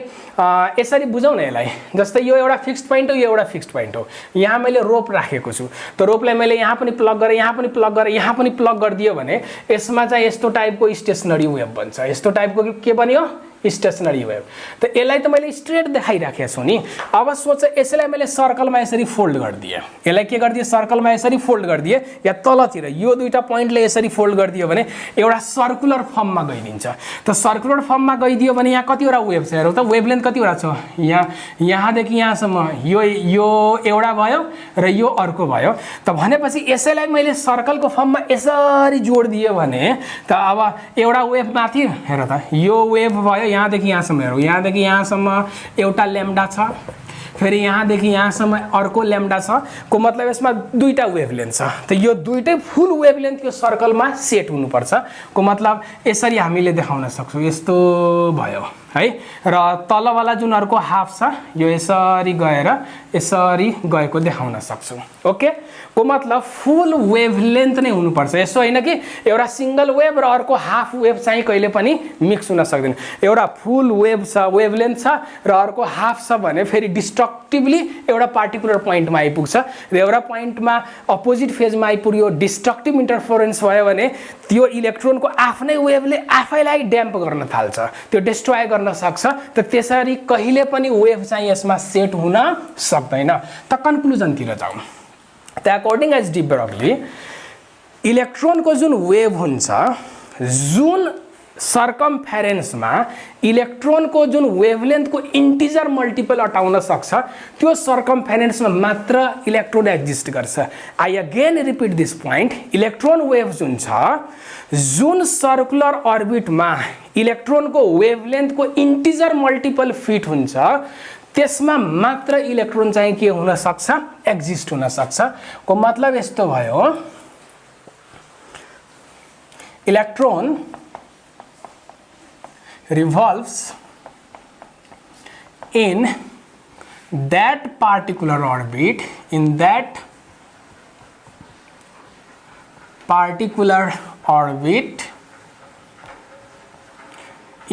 यसरी बुझौँ न यसलाई जस्तै यो एउटा फिक्स्ड पोइन्ट हो यो एउटा फिक्स्ड पोइन्ट हो यहाँ मैले रोप राखेको छु त रोपलाई मैले यहाँ पनि प्लग गरेँ यहाँ पनि प्लग गरेँ यहाँ पनि प्लग गरिदियो भने यसमा चाहिँ यस्तो टाइपको स्टेसनरी वेभ बन्छ यस्तो टाइपको के बन्यो स्टेसनरी वेभ त यसलाई त मैले स्ट्रेट देखाइराखेको छु नि अब सोच यसलाई मैले सर्कलमा यसरी फोल्ड गरिदिएँ यसलाई के गरिदिएँ सर्कलमा यसरी फोल्ड गरिदिएँ या तलतिर यो दुईटा पोइन्टले यसरी फोल्ड गरिदियो भने एउटा सर्कुलर फर्ममा गइदिन्छ त सर्कुलर फर्ममा गइदियो भने यहाँ कतिवटा वेभ छ हेरौँ त वेभलेन्थ कतिवटा छ यहाँदेखि यहाँसम्म यो एउटा भयो र यो अर्को भयो त भनेपछि यसैलाई मैले सर्कलको फर्ममा यसरी जोडिदिएँ भने त अब एउटा वेभ माथि हेर त यो वेभ भयो यहाँदेखि यहाँसम्म हेरौँ यहाँदेखि यहाँसम्म एउटा ल्याम्डा छ फेरि यहाँदेखि यहाँसम्म अर्को ल्याम्डा छ को मतलब यसमा दुईटा वेभलेन्थ छ त यो दुईटै फुल वेभलेन्थ यो सर्कलमा सेट हुनुपर्छ को मतलब यसरी हामीले देखाउन सक्छौँ यस्तो भयो है र तलवाला जुन अर्को हाफ छ यो यसरी गएर यसरी गएको देखाउन सक्छु ओके को मतलब फुल वेभलेन्थ नै हुनुपर्छ यसो हैन कि एउटा सिंगल वेभ र अर्को हाफ वेभ चाहिँ कहिले पनि मिक्स हुन सक्दैन एउटा फुल वेभ छ वेभलेन्थ छ र अर्को हाफ छ भने फेरि डिस्ट्रक्टिभली एउटा पार्टिकुलर पोइन्टमा आइपुग्छ र एउटा पोइन्टमा अपोजिट फेजमा आइपुग्यो डिस्ट्रक्टिभ इन्टरफेरेन्स भयो भने त्यो इलेक्ट्रोनको आफ्नै वेभले आफैलाई ड्याम्प गर्न थाल्छ त्यो डिस्ट्रोय गर्न सक्छ त त्यसरी कहिले पनि वेभ चाहिँ यसमा सेट हुन सक्दैन त कन्क्लुजनतिर जाउँ त अकॉर्डिंग एज डी ब्रोगली इलेक्ट्रोनको जुन वेभ हुन्छ जुन सर्कमफेरेन्समा इलेक्ट्रोनको जुन वेभलेन्थको इन्टिजर मल्टिपल अटाउन सक्छ त्यो सर्कमफेरेन्समा मात्र इलेक्ट्रोन एक्जिस्ट गर्छ I again repeat this point electron wave जुन छ जुन सर्कुलर अर्बिटमा इलेक्ट्रोनको वेभलेन्थको इन्टिजर मल्टिपल फिट हुन्छ त्यसमा मात्र इलेक्ट्रोन चाहिँ के हुन सक्छ एक्जिस्ट हुन सक्छ को मतलब यस्तो भयो electron revolves in that particular orbit in that particular orbit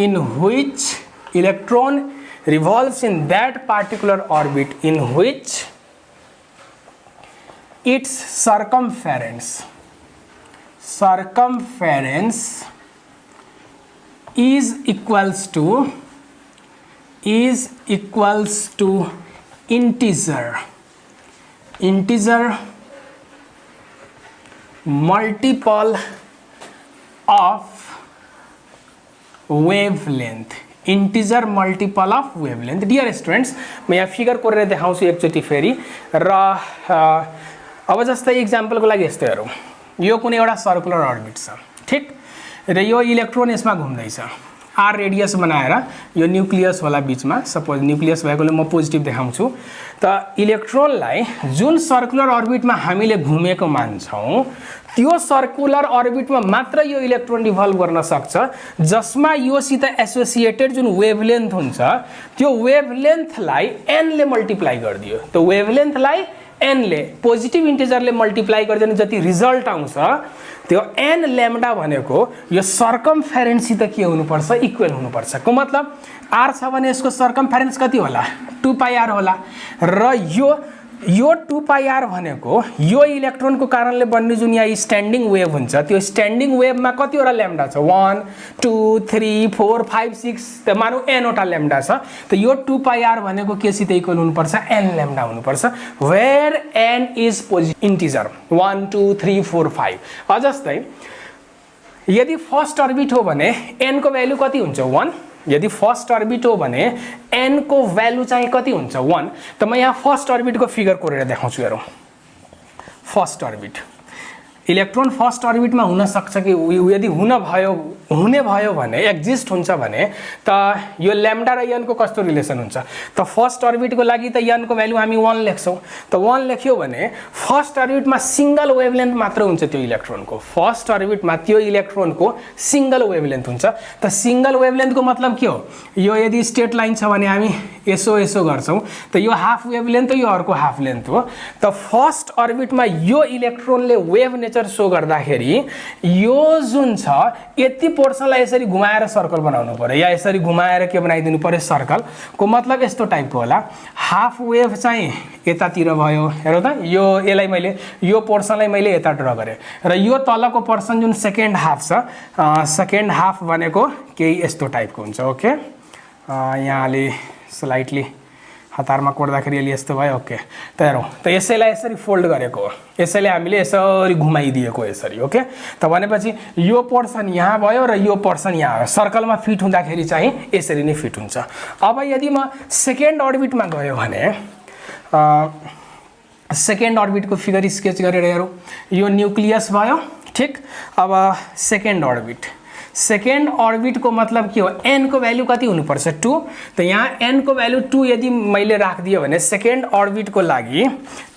in which electron revolves in that particular orbit in which its circumference is equals to integer multiple of wavelength integer multiple of wavelength dear students म यहाँ figure गरेर देखाउँछु एकचोटी फेरि र अब जस्तै एक्जाम्पलको लागि यस्तो हेरौँ यो कुनै एउटा सर्कुलर अर्बिट छ ठीक र यो इलेक्ट्रोन यसमा घुम्दैछ आर रेडियस बनाएर यो न्यूक्लियस वाला बीचमा सपोज न्यूक्लियस भएकोले म पोजिटिभ देखाउँछु त इलेक्ट्रोनलाई जुन सर्कुलर अर्बिटमा हामीले घुमेको मान्छौं त्यो सर्कुलर अर्बिटमा मात्र यो इलेक्ट्रोन रिभल्भ गर्न सक्छ जसमा योसित एसोसिएटेड जुन वेभलेन्थ हुन्छ त्यो वेभलेन्थलाई n ले मल्टिप्लाई गरिदियो त्यो वेभलेन्थलाई n ले पोजिटिभ इन्टिजरले मल्टिप्लाई गर्दैन जति रिजल्ट आउँछ त्यो n लैम्डा भनेको यो सर्कमफेरेन्ससित के हुनुपर्छ इक्वल हुनुपर्छ को मतलब r छ भने यसको सर्कमफेरेन्स कति होला 2 पाई r होला र यो 2 पाई r भनेको यो इलेक्ट्रोनको कारणले बन्ने जुन यहाँ स्ट्यान्डिङ वेभ हुन्छ त्यो स्ट्यान्डिङ वेभमा कतिवटा लैम्डा छ 1 2 3 4 5 6 त मानौ n वटा लैम्डा छ त यो 2 पाई r भनेको केसित इक्वल हुनुपर्छ n लैम्डा हुनुपर्छ where n is positive integer 1 2 3 4 5 अजस्तै यदि फर्स्ट अर्बिट हो भने n को भ्यालु कति हुन्छ 1 यदि फर्स्ट अर्बिट हो भने n को भ्यालु चाहिँ कति हुन्छ 1 त म यहाँ फर्स्ट अर्बिट को फिगर कोरेर देखाउँछु हेरौं फर्स्ट अर्बिट इलेक्ट्रोन फर्स्ट अर्बिटमा हुन सक्छ कि यदि हुने भयो भने एक्जिस्ट हुन्छ भने त यो लैम्डा र n को कस्तो रिलेसन हुन्छ त फर्स्ट अर्बिटको लागि त n को भ्यालु हामी 1 लेख्छौं त 1 लेख्यो भने फर्स्ट अर्बिटमा सिंगल वेभलेन्थ मात्र हुन्छ त्यो इलेक्ट्रोनको फर्स्ट अर्बिटमा त्यो इलेक्ट्रोनको सिंगल वेभलेन्थ हुन्छ त सिंगल वेभलेन्थको मतलब के हो यो यदि स्ट्रेट लाइन छ भने हामी यसो गर्छौं त यो हाफ वेभलेन्थ यो अर्को हाफ लेन्थ हो त फर्स्ट अर्बिटमा यो इलेक्ट्रोनले वेभ नेचर शो गर्दाखेरि यो जुन छ यति पोर्सनलाई यसरी घुमाएर सर्कल बनाउनु पर्यो या यसरी घुमाएर के बनाइदिनु पर्यो सर्कल को मतलब यस्तो टाइपको होला हाफ वेभ चाहिँ यतातिर भयो हेरौ त यसलाई मैले यो पोर्सनलाई मैले यता ड्रा गरे र यो तलको पोर्सन जुन सेकेन्ड हाफ छ सेकेन्ड हाफ भनेको केही यस्तो टाइपको हुन्छ ओके यहाँले स्लाइटली हतारमा कोड्दाखेरि यसले यस्तो भयो ओके त हेरौं त यसैलाई यसरी फोल्ड गरेको हो यसैले हामीले यसरी घुमाइदिएको यसरी ओके त भनेपछि यो पोर्सन यहाँ भयो र यो पोर्सन यहाँ भयो सर्कलमा फिट हुँदाखेरि चाहिँ यसरी नै फिट हुन्छ अब यदि म सेकेन्ड अर्बिटमा गयो भने सेकेन्ड अर्बिटको फिगर स्केच गरेर हेरौं यो न्यूक्लियस भयो ठीक अब सेकेन्ड सेकेन्ड अर्बिटको मतलब के हो, n को भ्यालु कति हुनुपर्छ 2। त यहाँ n को भ्यालु 2 यदि मैले राखिदियो भने सेकेन्ड अर्बिटको लागि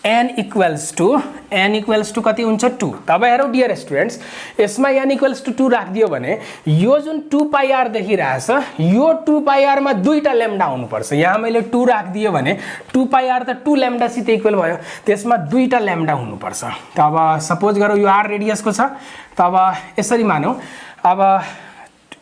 n इक्वल्स टु कति हुन्छ 2। तब हेरौ डियर स्टुडेन्ट्स, यसमा n इक्वल्स टु 2 राखिदियो भने यो जुन 2πr देखिरहेछ यो 2πr मा दुईटा ल्याम्डा हुनुपर्छ। यहाँ मैले 2 राखिदियो भने 2πr त 2 ल्याम्डा सित इक्वल भयो, त्यसमा दुईटा ल्याम्डा हुनुपर्छ। तब सपोज गरौ यो r रेडियसको छ, तब यसरी मानौ अब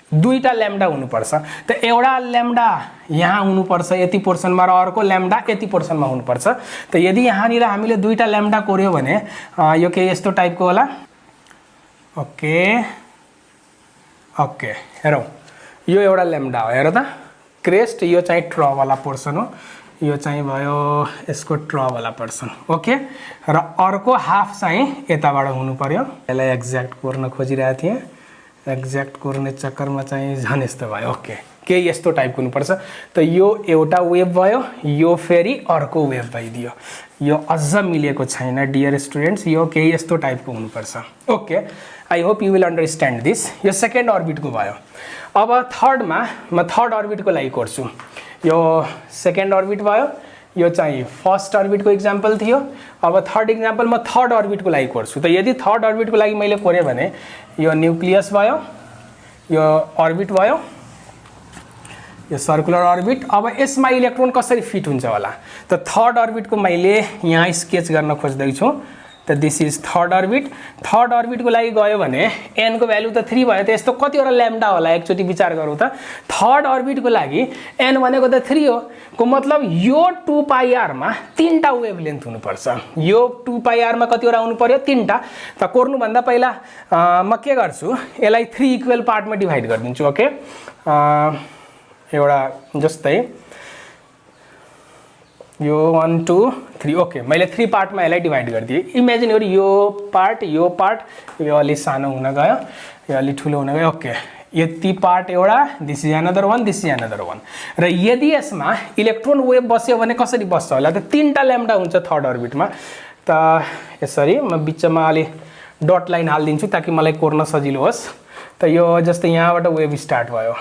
दुईटा ल्याम्डा हुनुपर्छ। त एउटा ल्याम्डा यहाँ हुनुपर्छ यति पोर्सनमा र अर्को ल्याम्डा यति पोर्सनमा हुनुपर्छ। त यदि यहाँनिर हामीले दुईटा ल्याम्डा कोर्यो भने यो के यस्तो टाइपको होला। ओके ओके हेरौ यो एउटा ल्याम्डा हो, हेर त क्रेस्ट, यो चाहिँ ट्र वाला पोर्सन हो, यो चाहिँ भयो यसको ट्र वाला पोर्सन। ओके, र अर्को हाफ चाहिँ यताबाट हुनु पर्यो। यसलाई एक्ज्याक्ट कोर्न खोजिरहेको थिएँ, एक्ज्याक्ट कोर्ने चक्करमा चाहिँ झन् यस्तो भयो। ओके, केही यस्तो टाइपको हुनुपर्छ। त यो एउटा वेभ भयो, यो फेरि अर्को वेभ भइदियो, यो अझ मिलेको छैन डियर स्टुडेन्ट्स, यो केही यस्तो टाइपको हुनुपर्छ। Okay, I hope you will understand this. यो सेकेन्ड अर्बिटको भयो। अब थर्डमा म थर्ड अर्बिटको लागि कोर्छु। यो सेकेन्ड अर्बिट भयो, यो चाहिँ फर्स्ट अर्बिटको इक्जाम्पल थियो। अब थर्ड इक्जाम्पल म थर्ड अर्बिटको लागि कोर्छु। त यदि थर्ड अर्बिटको लागि मैले कोरेँ भने यो न्युक्लियस भयो, यो अर्बिट भयो, यो सर्कुलर अर्बिट। अब यसमा इलेक्ट्रोन कसरी फिट हुन्छ होला, त थर्ड अर्बिटको मैले यहाँ स्केच गर्न खोज्दैछु। त this is third orbit. Third अर्बिटको लागि गयो भने n को भ्यालु त 3 भयो, त यस्तो कतिवटा ल्याम्डा होला एकचोटि विचार गरौँ त। थर्ड अर्बिटको लागि n भनेको त 3 हो, को मतलब यो 2πr मा 3टा वेभलेन्थ हुनुपर्छ। यो 2πr मा कतिवटा हुनु पर्यो, 3टा। त कोर्नुभन्दा पहिला म के गर्छु, यसलाई 3 इक्वल पार्टमा डिभाइड गरिदिन्छु। ओके, एउटा जस्तै यो 1 2 3। ओके, मैले 3 पार्टमा यसलाई डिभाइड गरिदिएँ। इमेजिन गरी यो पार्ट, यो अलि सानो हुन गयो, यो अलि ठुलो हुन गयो। ओके, यति पार्ट एउटा, this is another one, this is another one. र यदि यसमा इलेक्ट्रोन वेभ बस्यो भने कसरी बस्छ होला, त 3टा ल्याम्डा हुन्छ थर्ड अर्बिटमा। त यसरी म बिचमा अलि डट लाइन हालिदिन्छु ताकि मलाई कोर्न सजिलो होस्। त यो जस्तै यहाँबाट वेभ स्टार्ट भयो,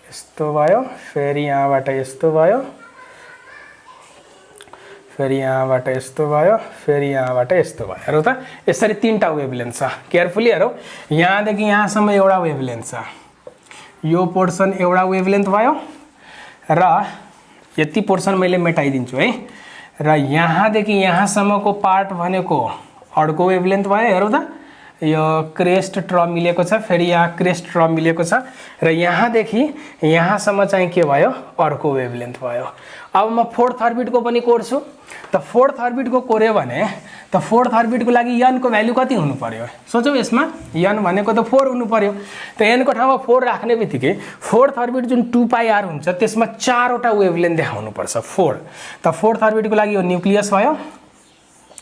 यस्तो भयो, फेरि यहाँबाट यस्तो भयो, फेरि यहाँबाट यस्तो भयो, फेरि यहाँबाट यस्तो भयो। हेरौ त यसरी 3टा वेभलेन्थ छ। केयरफुली हेरौ, यहाँदेखि यहाँसम्म एउटा वेभलेन्थ छ, यो पोर्सन एउटा वेभलेन्थ भयो, र यति पोर्सन मैले मेटाइदिन्छु है। र यहाँदेखि यहाँसम्मको पार्ट भनेको अर्को वेभलेन्थ भयो। हेरौ त यो क्रेस्ट ट्र मिलेको छ, फेरि यहाँ क्रेस्ट ट्र मिलेको छ, र यहाँदेखि यहाँसम्म चाहिँ के भयो, अर्को वेभलेन्थ भयो। अब म फोर्थ अर्बिटको पनि कोर्छु। त फोर्थ अर्बिटको कोर्यो भने त फोर्थ अर्बिटको लागि n को भ्यालु कति हुनु पर्यो, सोचौ। यसमा n भनेको त 4 हुनु पर्यो। त n को ठाउँमा 4 राख्ने बित्तिकै फोर्थ अर्बिट जुन 2πr हुन्छ त्यसमा 4वटा वेभलेन्थ देखाउनु पर्छ, 4। त फोर्थ अर्बिटको लागि यो न्युक्लियस भयो।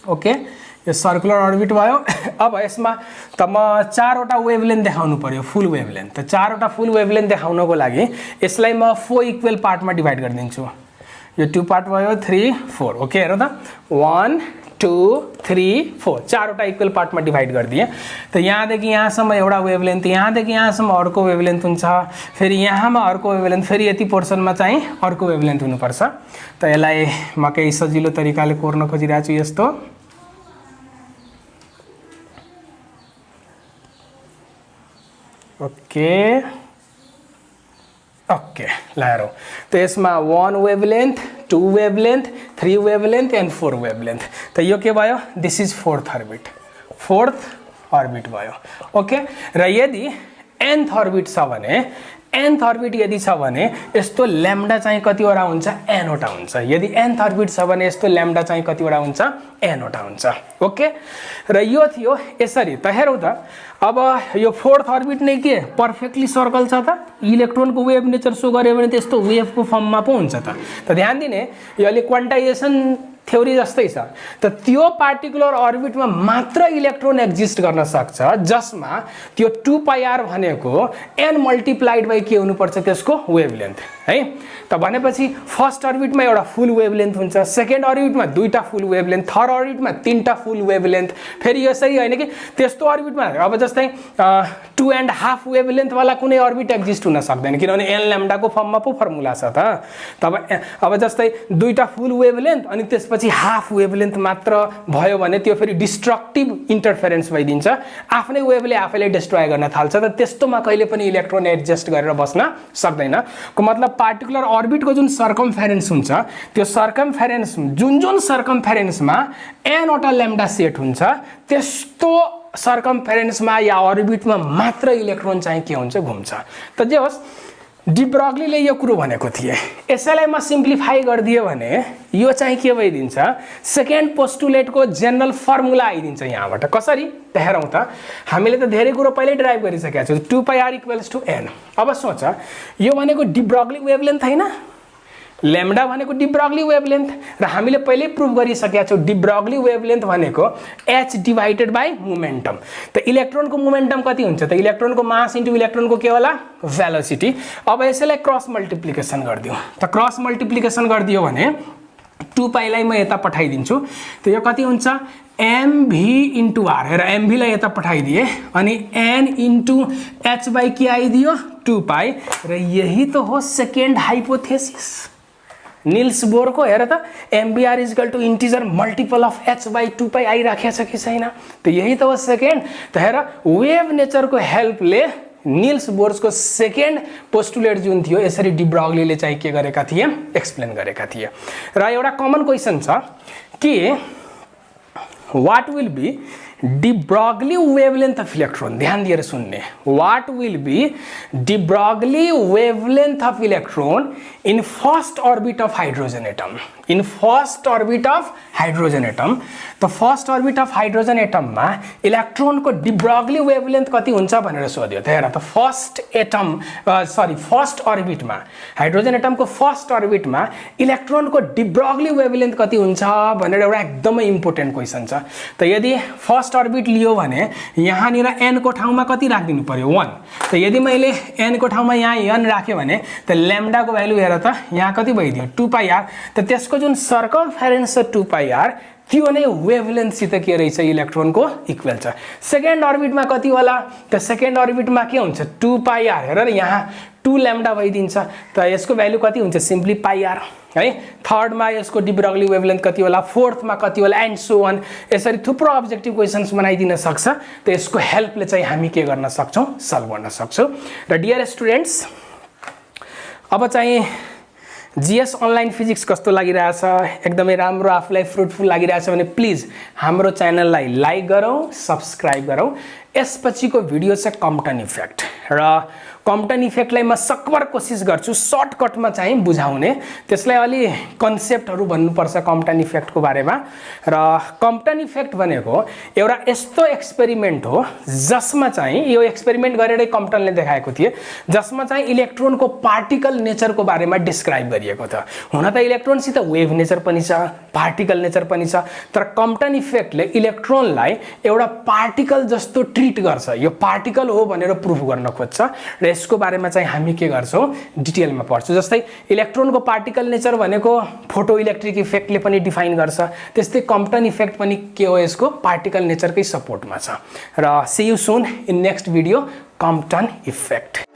ओके, यो सर्कुलर अर्बिट भयो। अब यसमा त म 4वटा वेभलेन्थ देखाउनु पर्यो, फुल वेभलेन्थ। त 4वटा फुल वेभलेन्थ देखाउनको लागि यसलाई म 4 इक्वल पार्टमा डिभाइड गरिदिन्छु। यो 2 पार्ट भयो, 3 4। ओके, हेर त 1 2 3 4, 4वटा इक्वल पार्टमा डिभाइड गरिदिएँ। त यहाँदेखि यहाँसम्म एउटा वेभलेन्थ, यहाँदेखि यहाँसम्म अर्को वेभलेन्थ हुन्छ, फेरि यहाँमा अर्को वेभलेन्थ, फेरि यति पोर्सनमा चाहिँ अर्को वेभलेन्थ हुनुपर्छ। त यसलाई म केही सजिलो तरिकाले कोर्न खोजिरहेको छु यस्तो। ओके ओके, ल हेरौ त यसमा 1 wavelength, 2 wavelength, 3 wavelength and 4 wavelength. त यो के भयो, this is fourth orbit, fourth orbit भयो। ओके, र यदि nth अर्बिट छ भने, nth अर्बिट यदि छ भने यस्तो ल्याम्डा चाहिँ कतिवटा हुन्छ, n वटा हुन्छ। यदि nth अर्बिट छ भने यस्तो ल्याम्डा चाहिँ कतिवटा हुन्छ, n वटा हुन्छ। ओके, र यो थियो यसरी। त हेरौ त अब यो फोर्थ अर्बिट नै के पर्फेक्टली सर्कल छ त, इलेक्ट्रोनको वेभ नेचर सो गर्यो भने त्यस्तो वेभको फर्ममा पो हुन्छ त। त ध्यान दिने, यो अलि क्वान्टाइजेसन थ्योरी जस्तै छ। त त्यो पार्टिकुलर अर्बिटमा मात्र इलेक्ट्रोन एक्जिस्ट गर्न सक्छ जसमा त्यो 2πr भनेको n मल्टिप्लाइड बाइ के हुनुपर्छ त्यसको वेभलेन्थ है। त भनेपछि फर्स्ट अर्बिटमा एउटा फुल वेभलेन्थ हुन्छ, सेकेन्ड अर्बिटमा दुईटा फुल वेभलेन्थ, थर्ड अर्बिटमा 3टा फुल वेभलेन्थ, फेरि यसरी होइन कि त्यस्तो अर्बिटमा अब जस्तै 2.5 वेभलेन्थ वाला कुनै अर्बिट एक्जिस्ट हुन सक्दैन किनभने n ल्याम्डा को फर्ममा पो फर्मुला छ त। तब अब जस्तै दुईटा फुल वेभलेन्थ अनि त्यसपछि हाफ वेभलेन्थ मात्र भयो भने त्यो फेरि डिस्ट्रक्टिभ इन्टरफेरेन्स भइदिन्छ, आफ्नै वेभले आफैले डिस्ट्रोय गर्न थाल्छ। त त्यस्तोमा कहिले पनि इलेक्ट्रोन एडजस्ट गरेर बस्न सक्दैन। को मतलब पार्टिकुलर अर्बिटको जुन सर्कमफेरेन्स हुन्छ त्यो सर्कमफेरेन्स जुन सर्कमफेरेन्समा n वटा ल्याम्डा सेट हुन्छ त्यस्तो सर्कमफेरेन्समा या अर्बिटमा मात्र इलेक्ट्रोन चाहिँ के हुन्छ, घुम्छ। त जे होस् डी ब्रगलीले यो कुरो भनेको थिए। यसैलाई म सिम्प्लिफाई गरिदिए भने यो चाहिँ के भइदिन्छ, सेकेन्ड पोस्टुलेटको जेनरल फर्मुला आइदिन्छ यहाँबाट। कसरी त हेरौँ त, हामीले त धेरै कुरो पहिल्यै ड्राइभ गरिसकेका छौँ। 2πr = n। अब सोच यो भनेको डी ब्रगली वेभलेन्थ हैन, ल्याम्डा भनेको डी ब्रगली वेभलेन्थ र हामीले पहिल्यै प्रुभ गरिसकेका छौँ डी ब्रगली वेभलेन्थ भनेको h / मोमेन्टम। त इलेक्ट्रोनको मोमेन्टम कति हुन्छ त, इलेक्ट्रोनको मास इन्टु इलेक्ट्रोनको के होला, भेलोसिटी। अब यसैलाई क्रस मल्टिप्लिकेसन गरिदिउँ। त क्रस मल्टिप्लिकेसन गरिदियो भने 2π लाई म यता पठाइदिन्छु। त यो कति हुन्छ, mv * r। हेर mv लाई यता पठाइदिए अनि n * h के आइदियो 2π र यही त हो सेकेन्ड हाइपोथेसिस निल्स बोरको। हेर त mvr = integer multiple of h/2π आइराखेको छ कि छैन, त यही त हो सेकेन्ड। त हेर वेभ नेचरको हेल्पले निल्स बोर्सको सेकेन्ड पोस्टुलेट जुन थियो यसरी डी ब्रगलीले चाहिँ के गरेका थिए, एक्सप्लेन गरेका थिए। र एउटा कमन क्वेसन छ कि what will be de Broglie wavelength of electron. ध्यान दिएर सुन्ने, what will be de Broglie wavelength of electron in first orbit of hydrogen atom. In first orbit of hydrogen atom. तो first orbit of hydrogen atom में electron को de Broglie wavelength कति हुन्छ भनेर सोध्यो। त हेर त फर्स्ट एटम फर्स्ट ऑर्बिट में हाइड्रोजन एटम को फर्स्ट ऑर्बिट में इलेक्ट्रोन को डी ब्रगली वेवलेंथ कति हुन्छ भनेर एउटा एकदमै इम्पोर्टेन्ट क्वेसन छ। त यदि फर्स्ट ऑर्बिट लियो भने यहाँनिर n को ठाउँमा कति राखिदिनु पर्यो, 1। त यदि मैले n को ठाउँमा यहाँ n राख्यो भने त ल्याम्डा को भ्यालु हेर त यहाँ कति भइदियो 2πr। त त्यसको जुन सर्कमफेरेन्स छ 2πr त्यो नै वेभलेन्थसित के रहेछ इलेक्ट्रोन को इक्वल छ। सेकेन्ड अर्बिटमा कति होला त सेकेन्ड अर्बिटमा के हुन्छ 2πr। हेर यहाँ 2 ल्याम्डा भइदिन्छ त यसको भ्यालु कति हुन्छ सिम्पली πr है। थर्डमा यसको डी ब्रगली वेभलेन्थ कति होला, फोर्थमा कति होला एन्ड सो अन। यसरी थुप्रो अब्जेक्टिभ क्वेशन्स बनाइदिन सक्छ। त यसको हेल्पले चाहिँ हामी के गर्न सक्छौं, सल्भ गर्न सक्छौं। र डियर स्टुडेन्ट्स अब चाहिँ जीएस अनलाइन फिजिक्स कस्तो लागिरहेछ, एकदमै राम्रो आफूलाई फ्रुटफुल लागिरहेछ भने प्लिज हाम्रो च्यानललाई लाइक गरौँ, सब्स्क्राइब गरौँ। यसपछिको भिडियो चाहिँ कम्पटन इफेक्ट र कम्पटन इफेक्टलाई म सकभर कोसिस गर्छु सर्टकटमा चाहिँ बुझाउने। त्यसलाई अलि कन्सेप्टहरु भन्नुपर्छ कम्पटन इफेक्टको बारेमा। र कम्पटन इफेक्ट भनेको एउटा यस्तो एक्सपेरिमेन्ट हो जसमा चाहिँ यो एक्सपेरिमेन्ट गरेरै कम्पटनले देखाएको थिए, जसमा चाहिँ इलेक्ट्रोनको पार्टिकल नेचरको बारेमा डिस्क्राइब गरिएको छ। हुन त इलेक्ट्रोनसित वेभ नेचर पनि छ, पार्टिकल नेचर पनि छ, तर कम्पटन इफेक्टले इलेक्ट्रोनलाई एउटा पार्टिकल जस्तो ट्रिट गर्छ। यो पार्टिकल हो भनेर प्रुफ गर्न खोज्छ र यसको बारेमा चाहिँ हामी के गर्छौं डिटेलमा पढ्छौं। जस्तै इलेक्ट्रोनको पार्टिकल नेचर भनेको फोटो इलेक्ट्रिक इफेक्टले पनि डिफाइन गर्छ, त्यस्तै कम्पटन इफेक्ट पनि के हो यसको पार्टिकल नेचरकै सपोर्टमा छ। र see you soon in next video Compton effect.